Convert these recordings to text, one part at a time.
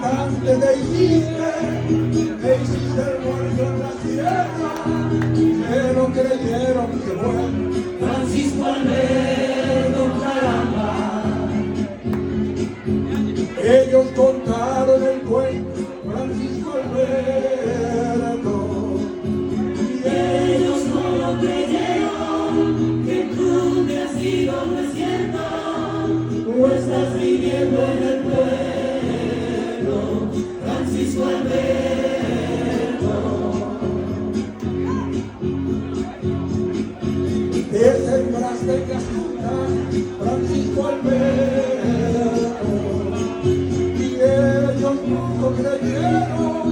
cantante te hiciste el muerto en la tierra, pero creyeron que fue Francisco Alberto, caramba. Ellos contaron el cuento, Francisco Alberto, Y ellos no lo creyeron, que tú te has ido, no es cierto. Tú estás viviendo en el pueblo, Francisco Alberto. te sembraste en las juntas, Francisco Alberto, y ellos no creyeron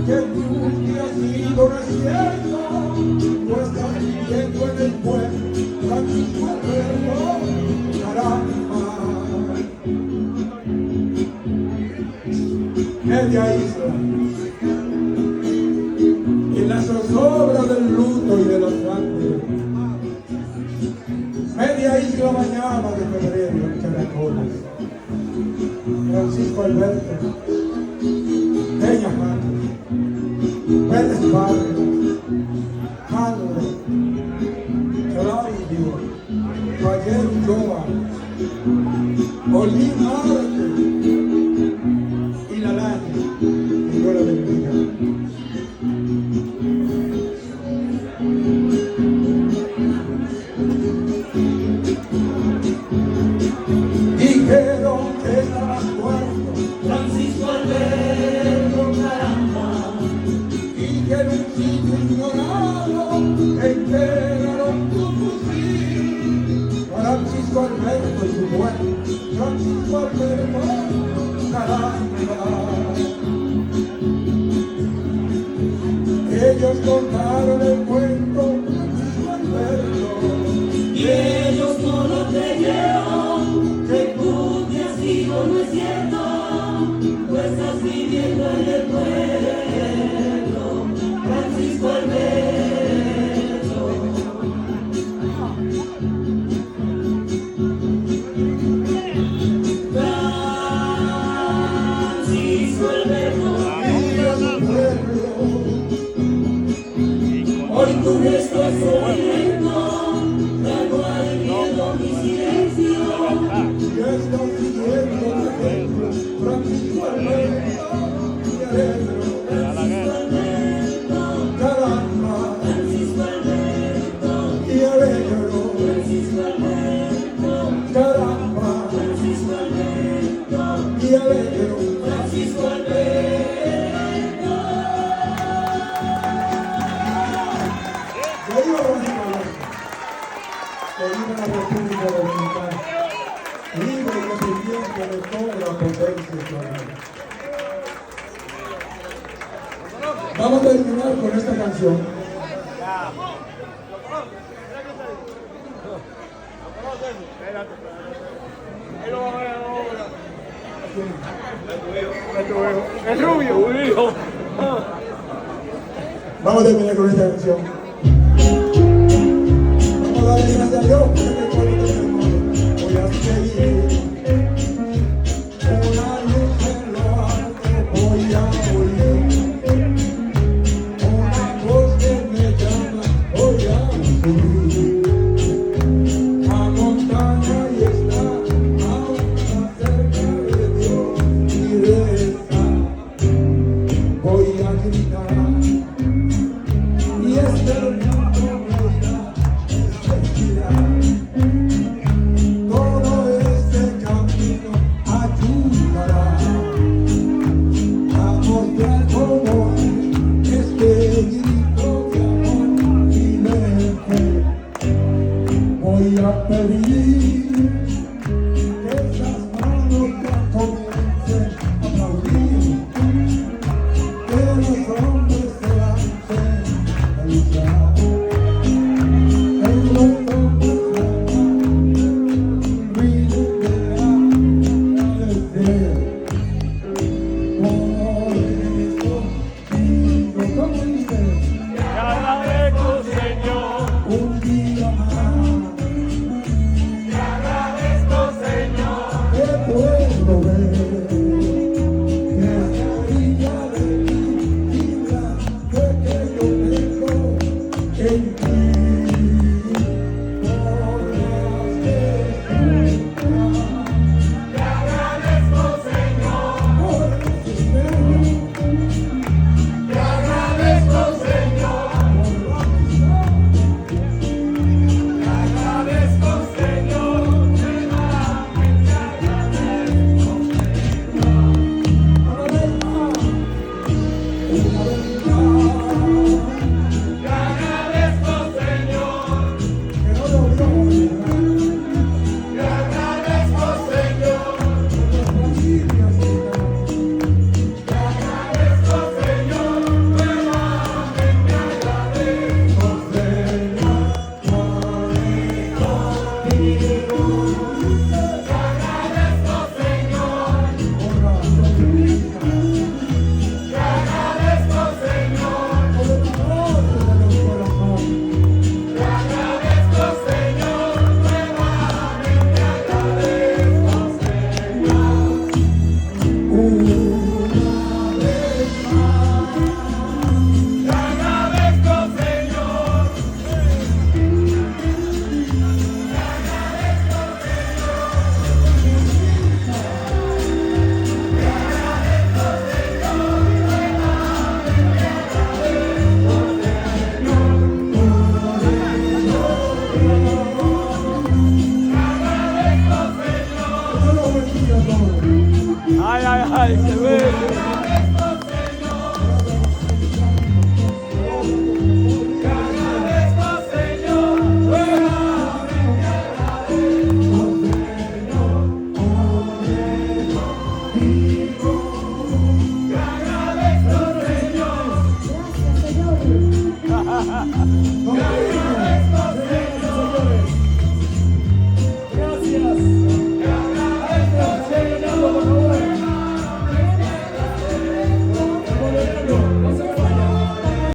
que tú te has ido, no es cierto. Tú estás viviendo en el pueblo, Francisco Alberto, caramba. Media isla, en la zozobra del luto y de los santos. Media isla mañana de febrero en Caracoles. Francisco Alberto, Peña Matos, Pérez Vargas, Hanley, Claudio, Javier Ulloa, Olín Arte y la Lana, y yo la bendiga. Dijeron que estabas muerto, Francisco Alberto, caramba. y que en un sitio ignorado entregaron tu fusil. Francisco Alberto y tu muerte, Francisco Alberto, caramba. Ellos contaron el cuento, Francisco Alberto, Y ellos no lo creyeron, que tú te has ido, no es cierto. Tú estás viviendo en el pueblo, Francisco Alberto. Francisco Alberto, mira tu pueblo, hoy tu gesto es movimiento, trago al miedo mi silencio. y estás siguiendo tu ejemplo, Francisco Alberto, y alegro, Francisco Alberto, caramba, Francisco Alberto, y alegro, Francisco Alberto, caramba, Francisco Alberto, y alegro. Francisco Alberto. Que viva Francisco Alberto, que viva la República Dominicana, libre y independiente de toda la potencia extranjera. Vamos a terminar con esta canción. Es rubio. Vamos a terminar con esta canción. Vamos a darle gracias a Dios por este pueblo de hermano. Voy a seguir una luz en lo alto, voy a oír una voz que me llama, voy a subir a montaña y está aún más cerca de Dios y de esta voy a gritar. Y este mundo me irá a todo este camino ayudará a mostrar cómo es este grito de amor y de fe. Voy a pedir que esas manos ya comiencen a aplaudir, que los hombres se lancen a luchar, que los hombres olviden de agradecer. Por eso digo, como dice, Te agradezco, Señor, un día más bendiga a todos. Ay, ay, ay, qué bello.